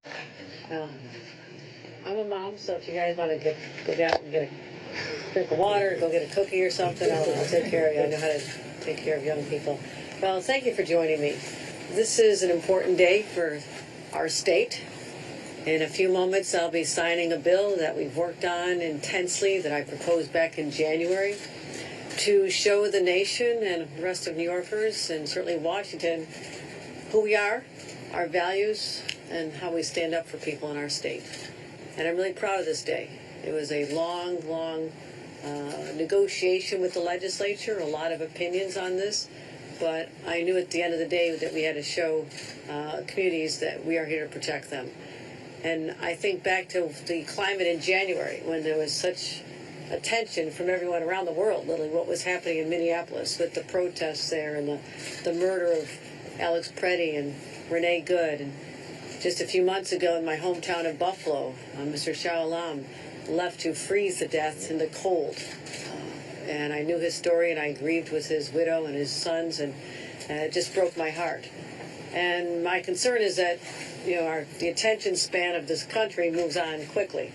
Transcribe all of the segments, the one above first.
Well, I'm a mom, so if you guys want to go out and get a drink of water, go get a cookie or something, I'll take care of you. I know how to take care of young people. Well, thank you for joining me. This is an important day for our state. In a few moments, I'll be signing a bill that we've worked on intensely that I proposed back in January to show the nation and the rest of New Yorkers and certainly Washington who we are, our values, and how we stand up for people in our state. And I'm really proud of this day. It was a long negotiation with the legislature, a lot of opinions on this, but I knew at the end of the day that we had to show communities that we are here to protect them. And I think back to the climate in January when there was such attention from everyone around the world, literally what was happening in Minneapolis with the protests there and the murder of Alex Preddy and Renee Good. And just a few months ago in my hometown of Buffalo, Mr. Shah Alam left to freeze to death in the cold. And I knew his story, and I grieved with his widow and his sons, and it just broke my heart. And my concern is that, the attention span of this country moves on quickly.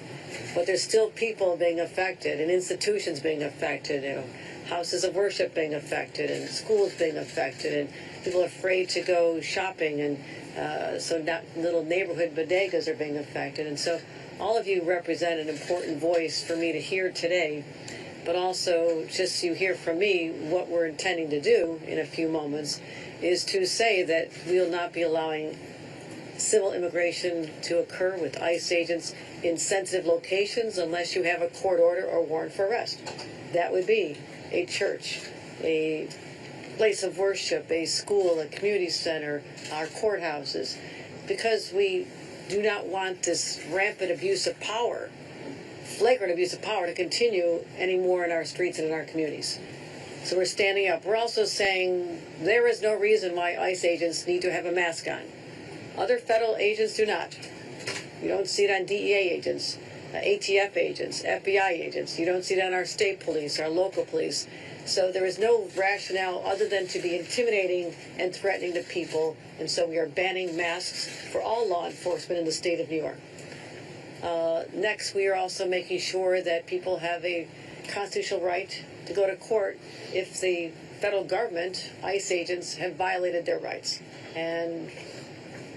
But there's still people being affected, and institutions being affected, houses of worship being affected, and schools being affected, and people are afraid to go shopping, and so not little neighborhood bodegas are being affected. And so all of you represent an important voice for me to hear today, but also just you hear from me what we're intending to do in a few moments is to say that we will not be allowing civil immigration to occur with ICE agents in sensitive locations unless you have a court order or warrant for arrest. That would be a church, a place of worship, a school, a community center, our courthouses, because we do not want this rampant abuse of power, flagrant abuse of power, to continue anymore in our streets and in our communities. So we're standing up. We're also saying there is no reason why ICE agents need to have a mask on. Other federal agents do not. You don't see it on DEA agents, ATF agents, FBI agents. You don't see it on our state police, our local police. So there is no rationale other than to be intimidating and threatening to people. And so we are banning masks for all law enforcement in the state of New York. Next, we are also making sure that people have a constitutional right to go to court if the federal government, ICE agents, have violated their rights. And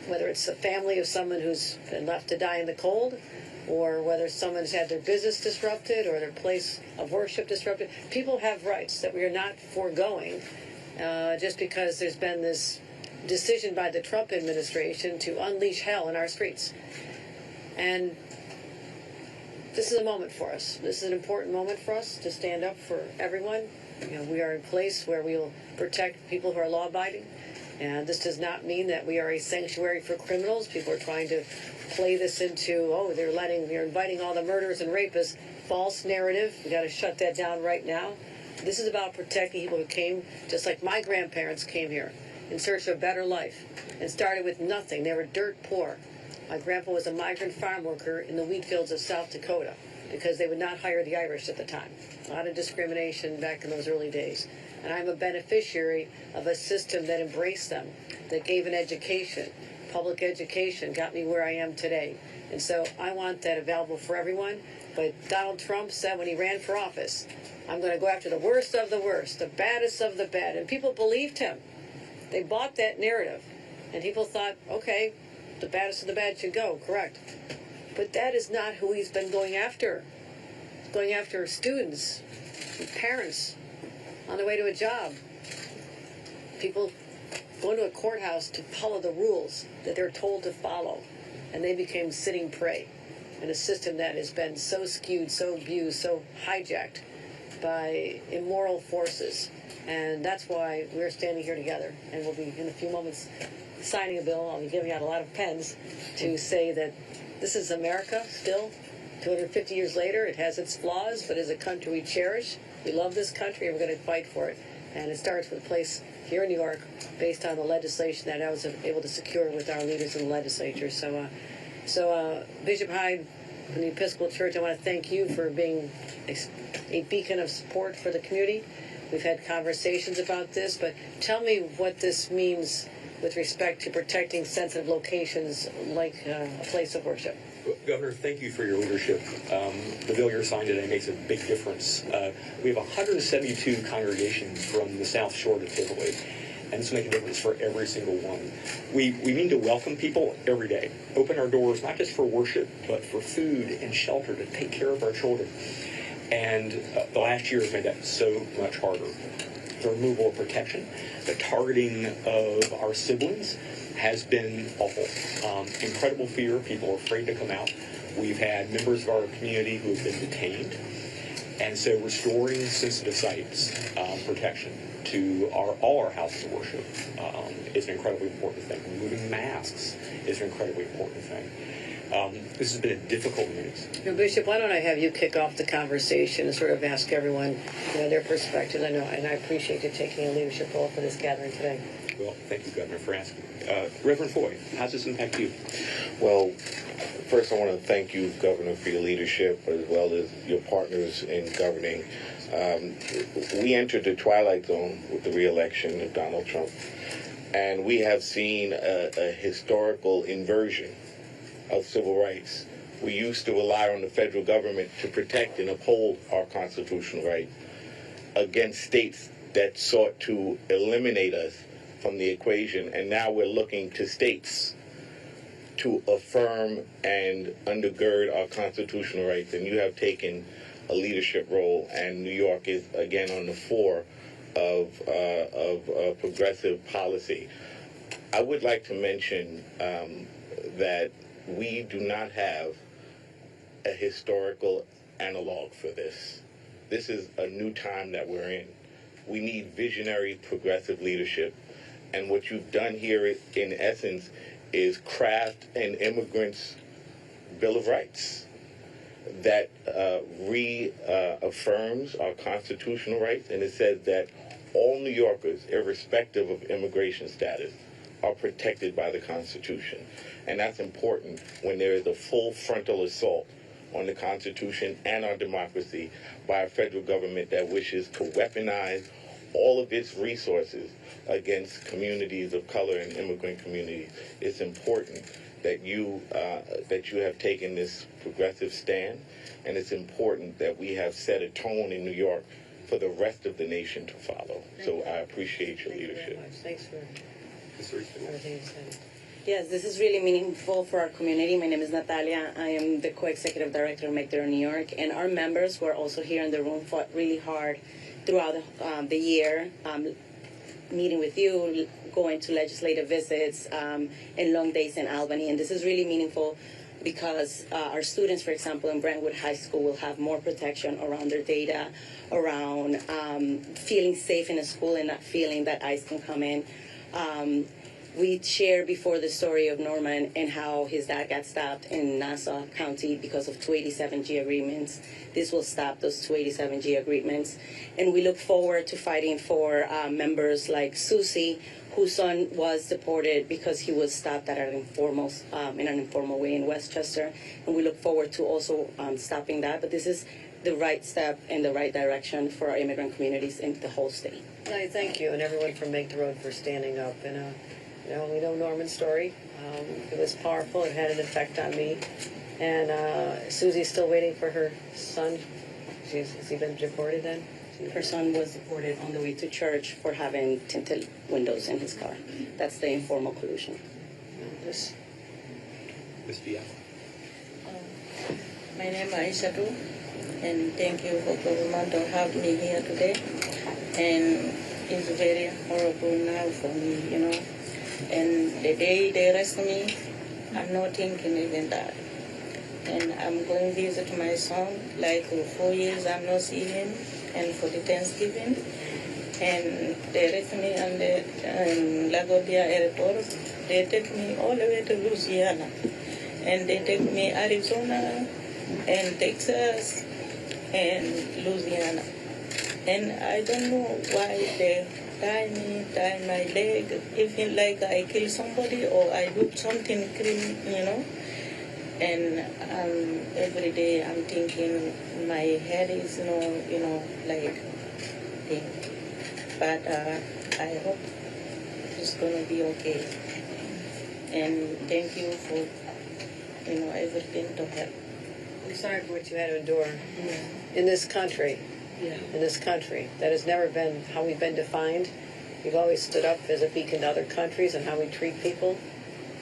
whether it's a family of someone who's been left to die in the cold, or whether someone's had their business disrupted or their place of worship disrupted, people have rights that we are not foregoing just because there's been this decision by the Trump administration to unleash hell in our streets. And this is a moment for us. This is an important moment for us to stand up for everyone. We are in a place where we will protect people who are law-abiding. And this does not mean that we are a sanctuary for criminals. People are trying to play this into, they're inviting all the murderers and rapists. False narrative. We got to shut that down right now. This is about protecting people who came, just like my grandparents came here, in search of a better life and started with nothing. They were dirt poor. My grandpa was a migrant farm worker in the wheat fields of South Dakota because they would not hire the Irish at the time. A lot of discrimination back in those early days. And I'm a beneficiary of a system that embraced them, that gave an education. Public education got me where I am today. And so I want that available for everyone. But Donald Trump said when he ran for office, I'm going to go after the worst of the worst, the baddest of the bad. And people believed him. They bought that narrative. And people thought, okay, the baddest of the bad should go, correct. But that is not who he's been going after. He's going after students, parents, on the way to a job. People going to a courthouse to follow the rules that they're told to follow. And they became sitting prey in a system that has been so skewed, so abused, so hijacked by immoral forces. And that's why we're standing here together. And we'll be, in a few moments, signing a bill. I'll be giving out a lot of pens to say that this is America still. 250 years later, it has its flaws, but is a country we cherish. We love this country, and we're going to fight for it. And it starts with a place here in New York based on the legislation that I was able to secure with our leaders in the legislature. So Bishop Hyde from the Episcopal Church, I want to thank you for being a beacon of support for the community. We've had conversations about this, but tell me what this means with respect to protecting sensitive locations like a place of worship? Governor, thank you for your leadership. The bill you're signing today makes a big difference. We have 172 congregations from the South Shore to Tivoli, and this will make a difference for every single one. We mean to welcome people every day, open our doors not just for worship, but for food and shelter to take care of our children. And the last year has made that so much harder. The removal of protection, the targeting of our siblings has been awful. Incredible fear. People are afraid to come out. We've had members of our community who have been detained. And so restoring sensitive sites protection to all our houses of worship is an incredibly important thing. Removing masks is an incredibly important thing. This has been a difficult news. Bishop, why don't I have you kick off the conversation and sort of ask everyone, their perspectives. I know, and I appreciate you taking a leadership role for this gathering today. Well, thank you, Governor, for asking. Reverend Foy, how does this impact you? Well, first I want to thank you, Governor, for your leadership, as well as your partners in governing. We entered the twilight zone with the re-election of Donald Trump, and we have seen a historical inversion of civil rights. We used to rely on the federal government to protect and uphold our constitutional rights against states that sought to eliminate us from the equation, and now we're looking to states to affirm and undergird our constitutional rights, and you have taken a leadership role, and New York is again on the fore of progressive policy. I would like to mention that we do not have a historical analog for this. This is a new time that we're in. We need visionary, progressive leadership. And what you've done here, in essence, is craft an immigrant's Bill of Rights that reaffirms our constitutional rights. And it says that all New Yorkers, irrespective of immigration status, are protected by the Constitution. And that's important when there is a full frontal assault on the Constitution and our democracy by a federal government that wishes to weaponize all of its resources against communities of color and immigrant communities. It's important that you have taken this progressive stand, and it's important that we have set a tone in New York for the rest of the nation to follow. So I appreciate your leadership. Thanks for everything you said. Yes, this is really meaningful for our community. My name is Natalia. I am the co-executive director of Make There New York, and our members who are also here in the room fought really hard throughout the year, meeting with you, going to legislative visits, and long days in Albany. And this is really meaningful because our students, for example, in Brentwood High School will have more protection around their data, around feeling safe in a school and not feeling that ICE can come in. We shared before the story of Norman and how his dad got stopped in Nassau County because of 287G agreements. This will stop those 287G agreements. And we look forward to fighting for members like Susie, whose son was deported because he was stopped in an informal way in Westchester. And we look forward to also stopping that. But this is the right step in the right direction for our immigrant communities in the whole state. I thank you and everyone from Make the Road for standing up. And we know Norman's story. It was powerful. It had an effect on me. And Susie's still waiting for her son. Has he been deported then? Her son was deported on the way to church for having tinted windows in his car. That's the informal collusion. Ms. Diaz. My name is Aishatu, and thank you for government to have me here today. And it's very horrible now for me, And the day they arrest me, I'm not thinking even that. And I'm going to visit my son, like for 4 years I'm not seeing him, and for the Thanksgiving. And they arrest me on the LaGuardia airport. They take me all the way to Louisiana. And they take me Arizona and Texas and Louisiana. And I don't know why they tie my leg, even like I kill somebody or I do something criminal, And every day I'm thinking my head is, like, thing. But I hope it's gonna be okay. And thank you for, everything to help. I'm sorry for what you had to endure Yeah. in this country. Yeah. In this country. That has never been how we've been defined. We've always stood up as a beacon to other countries and how we treat people.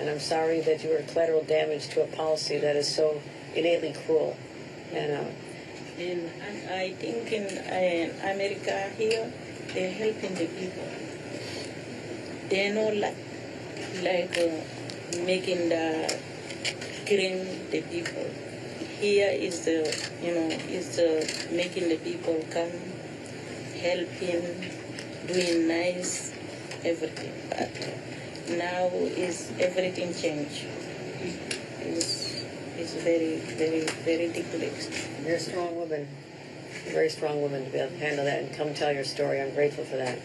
And I'm sorry that you were collateral damage to a policy that is so innately cruel. And And I think in America here, they're helping the people. They're not making the killing the people. Here is making the people come, helping, doing nice, everything. But now is everything changed. It's very, very, very ridiculous. you're a strong woman. A very strong woman to be able to handle that and come tell your story. I'm grateful for that.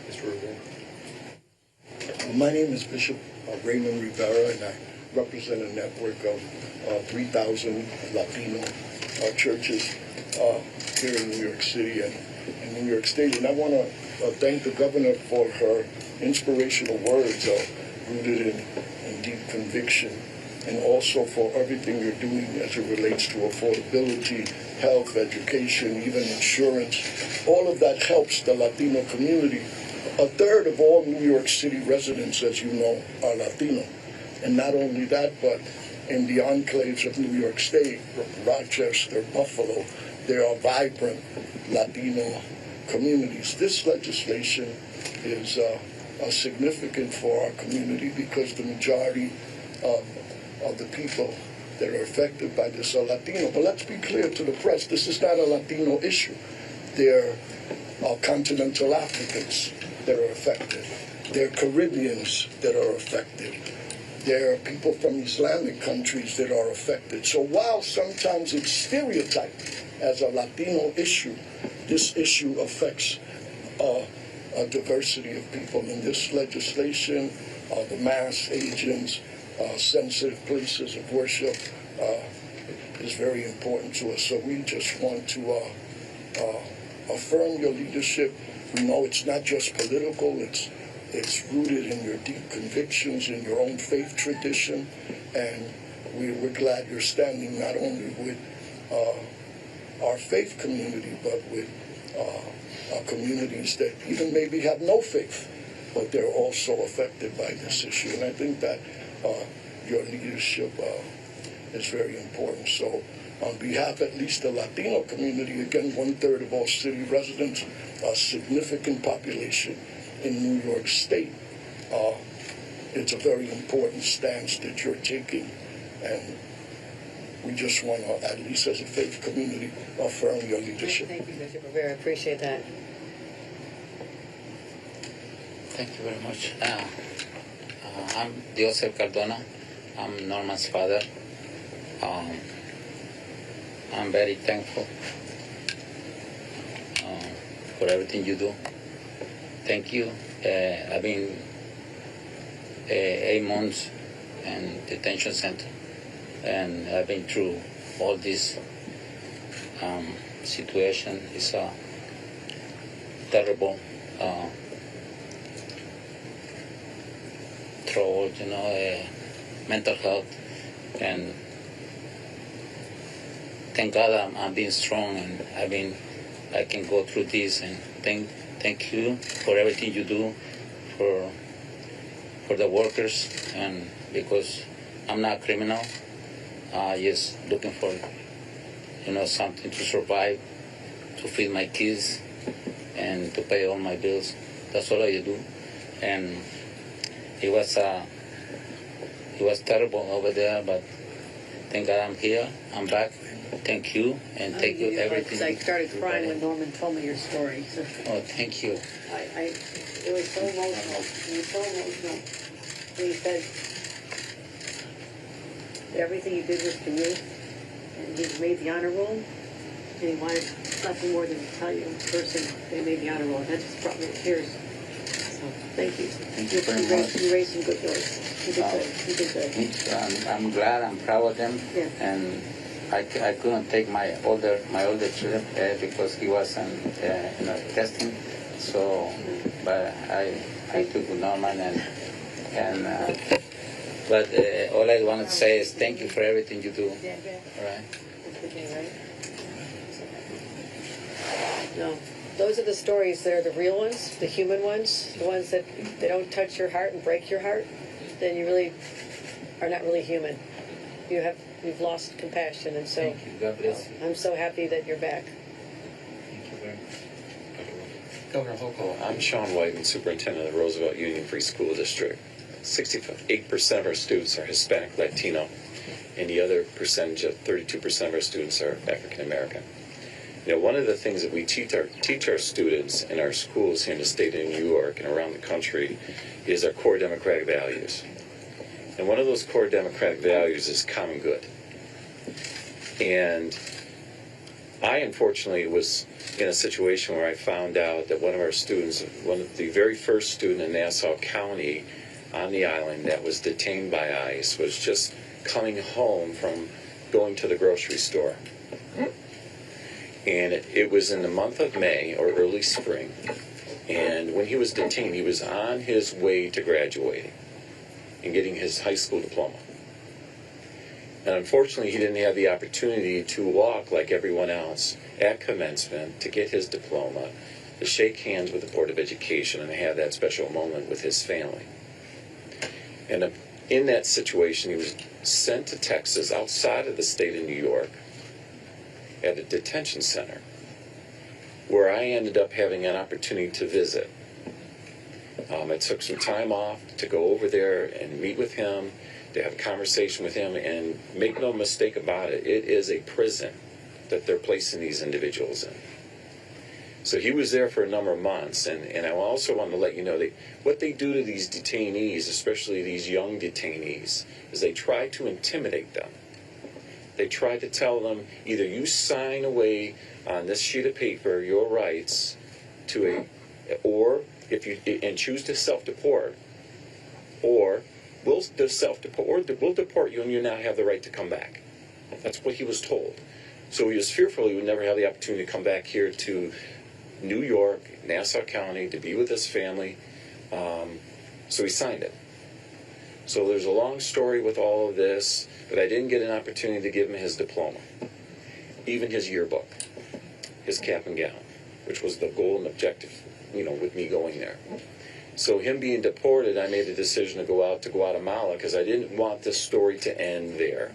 Mr. Rubin. My name is Bishop Raymond Rivera, and I represent a network of 3,000 Latino churches here in New York City and New York State. And I want to thank the governor for her inspirational words rooted in deep conviction, and also for everything you're doing as it relates to affordability, health, education, even insurance. All of that helps the Latino community. A third of all New York City residents, as you know, are Latino. And not only that, but in the enclaves of New York State, Rochester, Buffalo, there are vibrant Latino communities. This legislation is significant for our community because the majority of the people that are affected by this are Latino. But let's be clear to the press, this is not a Latino issue. There are continental Africans that are affected. There are Caribbeans that are affected. There are people from Islamic countries that are affected. So while sometimes it's stereotyped as a Latino issue, this issue affects a diversity of people. In this legislation, the mass agents, sensitive places of worship is very important to us. So we just want to affirm your leadership. We know it's not just political, it's rooted in your deep convictions, in your own faith tradition, and we're glad you're standing not only with our faith community, but with communities that even maybe have no faith, but they're also affected by this issue. And I think that your leadership is very important. So on behalf at least the Latino community, again, 1/3 of all city residents, a significant population in New York State, it's a very important stance that you're taking, and we just want to, at least as a faith community, affirm your leadership. Thank you, Bishop Rivera. I appreciate that. Thank you very much. I'm Joseph Cardona. I'm Norman's father. I'm very thankful for everything you do. Thank you. I've been 8 months in detention center, and I've been through all this situation. It's terrible. Trouble, mental health, and thank God I'm being strong, and I can go through this, and thank you for everything you do for the workers, and because I'm not a criminal, just looking for something to survive, to feed my kids, and to pay all my bills. That's all I do, and it was terrible over there, but thank God I'm here. I'm back. Thank you, and thank you everything. I started crying when Norman told me your story. So Oh, thank you. it was so emotional. It was so emotional. When he said everything you did was for you, and he made the honor roll, and he wanted nothing more than to tell you in person they made the honor roll. That just brought me to tears. So thank you. Thank you very much. You raised some good boys. You did good. You did good. I'm glad. I'm proud of them. Yeah. And I couldn't take my older children because he was testing. So, but I took with Norman but all I want to say is thank you for everything you do. All right. No, those are the stories. They're the real ones, the human ones, the ones that they don't touch your heart and break your heart. Then you really are not really human. You've lost compassion, and so Thank you. God bless you. I'm so happy that you're back. Thank you very much. Governor Hochul, I'm Sean White, Superintendent of the Roosevelt Union Free School District. 68% of our students are Hispanic Latino, and the other percentage of 32% of our students are African American. You know, one of the things that we teach our students in our schools here in the state of New York and around the country is our core democratic values. And one of those core democratic values is common good. And I, unfortunately, was in a situation where I found out that one of our students, the very first student in Nassau County on the island that was detained by ICE, was just coming home from going to the grocery store. And it was in the month of May or early spring. And when he was detained, he was on his way to graduating and getting his high school diploma. And unfortunately, he didn't have the opportunity to walk like everyone else at commencement to get his diploma, to shake hands with the Board of Education and have that special moment with his family. And in that situation, he was sent to Texas, outside of the state of New York, at a detention center, where I ended up having an opportunity to visit. I took some time off to go over there and meet with him, to have a conversation with him, and make no mistake about it, it is a prison that they're placing these individuals in. So he was there for a number of months, and I also want to let you know that what they do to these detainees, especially these young detainees, is they try to intimidate them. They try to tell them, either you sign away on this sheet of paper your rights or if you and choose to self-deport, or we'll deport you and you now have the right to come back. That's what he was told. So he was fearful he would never have the opportunity to come back here to New York, Nassau County, to be with his family. So he signed it. So there's a long story with all of this, but I didn't get an opportunity to give him his diploma, even his yearbook, his cap and gown, which was the goal and objective, with me going there. So him being deported, I made a decision to go out to Guatemala because I didn't want this story to end there,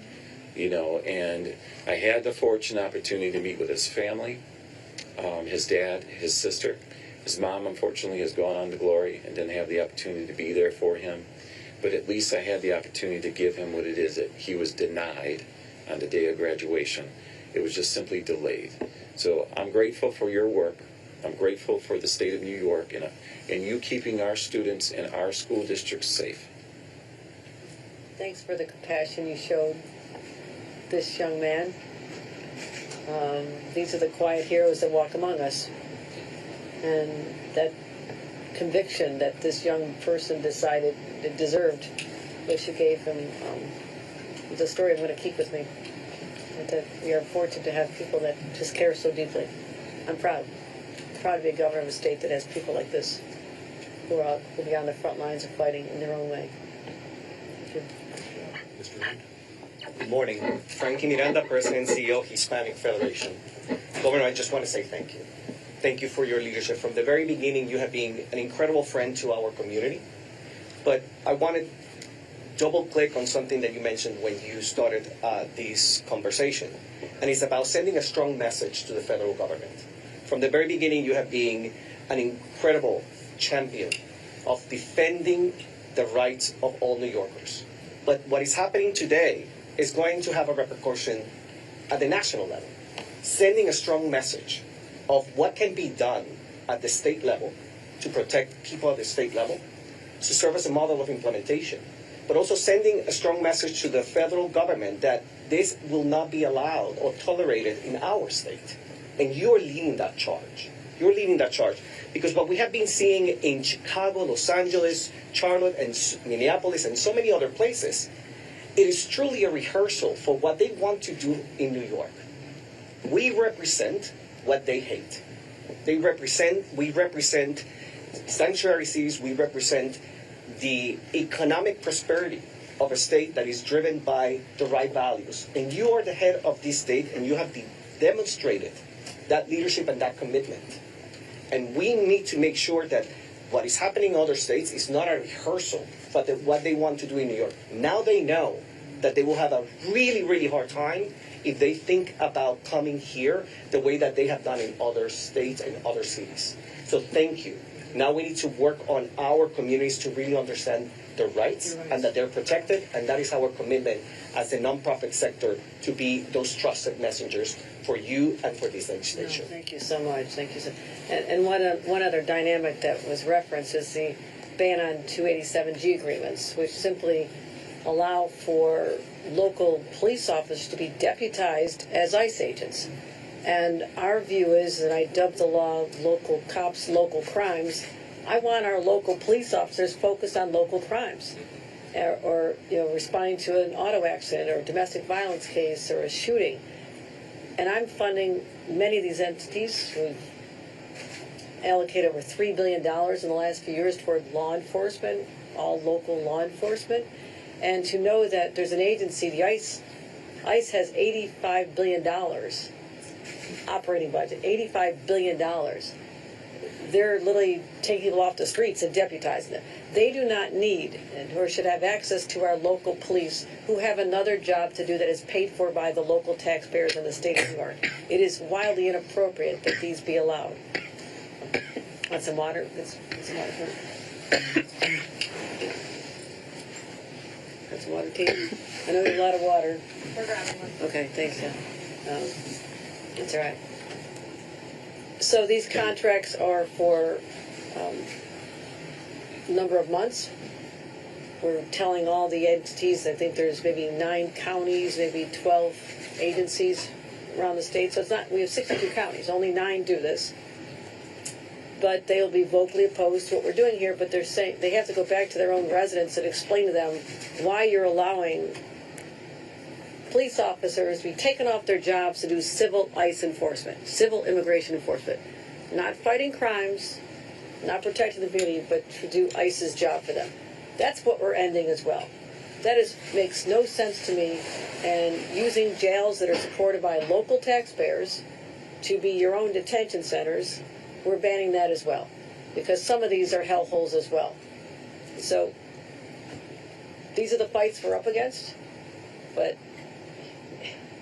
and I had the fortunate opportunity to meet with his family, his dad, his sister. His mom, unfortunately, has gone on to glory and didn't have the opportunity to be there for him. But at least I had the opportunity to give him what it is that he was denied on the day of graduation. It was just simply delayed. So I'm grateful for your work. I'm grateful for the state of New York and you keeping our students and our school districts safe. Thanks for the compassion you showed this young man. These are the quiet heroes that walk among us. And that conviction that this young person decided it deserved, which you gave him, is a story I'm going to keep with me. And that we are fortunate to have people that just care so deeply. I'm proud. Proud to be a governor of a state that has people like this who will be on the front lines of fighting in their own way. Thank you. Mr. Reed? Good morning. Frankie Miranda, President and CEO, Hispanic Federation. Governor, I just want to say thank you. Thank you for your leadership. From the very beginning, you have been an incredible friend to our community. But I want to double-click on something that you mentioned when you started this conversation. And it's about sending a strong message to the federal government. From the very beginning, you have been an incredible champion of defending the rights of all New Yorkers. But what is happening today is going to have a repercussion at the national level, sending a strong message of what can be done at the state level to protect people at the state level, to serve as a model of implementation, but also sending a strong message to the federal government that this will not be allowed or tolerated in our state. And you're leading that charge. You're leading that charge. Because what we have been seeing in Chicago, Los Angeles, Charlotte, and Minneapolis, and so many other places, it is truly a rehearsal for what they want to do in New York. We represent what they hate. We represent sanctuary cities, we represent the economic prosperity of a state that is driven by the right values. And you are the head of this state, and you have demonstrated that leadership and that commitment. And we need to make sure that what is happening in other states is not a rehearsal, but that what they want to do in New York. Now they know that they will have a really, really hard time if they think about coming here the way that they have done in other states and other cities. So thank you. Now we need to work on our communities to really understand their rights and that they're protected, and that is our commitment as the nonprofit sector to be those trusted messengers for you and for this legislation. No, thank you so much. Thank you so. And one other dynamic that was referenced is the ban on 287G agreements, which simply allow for local police officers to be deputized as ICE agents. And our view is, and I dubbed the law local cops, local crimes, I want our local police officers focused on local crimes, or responding to an auto accident or a domestic violence case or a shooting. And I'm funding many of these entities. We've allocated over $3 billion in the last few years toward law enforcement, all local law enforcement. And to know that there's an agency, the ICE has $85 billion operating budget, $85 billion. They're literally taking people off the streets and deputizing them. They do not need, or should have access to our local police, who have another job to do that is paid for by the local taxpayers in the state of New York. It is wildly inappropriate that these be allowed. Want some water? Some water for me? Got some water, Tea? I know there's a lot of water. We're grabbing one. Okay, thanks, yeah. It's all right. So these contracts are for a number of months. We're telling all the entities, I think there's maybe 9 counties, maybe 12 agencies around the state. So it's not, we have 62 counties, only 9 do this. But they'll be vocally opposed to what we're doing here, but they're saying they have to go back to their own residents and explain to them why you're allowing police officers to be taken off their jobs to do civil ICE enforcement, civil immigration enforcement. Not fighting crimes, not protecting the community, but to do ICE's job for them. That's what we're ending as well. That makes no sense to me. And using jails that are supported by local taxpayers to be your own detention centers, we're banning that as well. Because some of these are hellholes as well. So these are the fights we're up against. But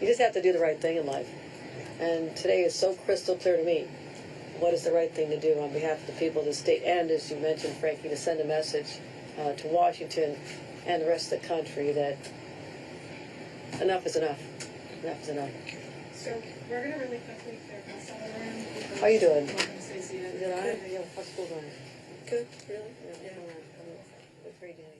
you just have to do the right thing in life. And today is so crystal clear to me what is the right thing to do on behalf of the people of the state, and, as you mentioned, Frankie, to send a message to Washington and the rest of the country that enough is enough. Enough is enough. So we're going to really quickly clear past all of them. How you doing? Welcome to stay seated. Is it all right? Yeah, how's school going? Good, really? Yeah. I'm afraid to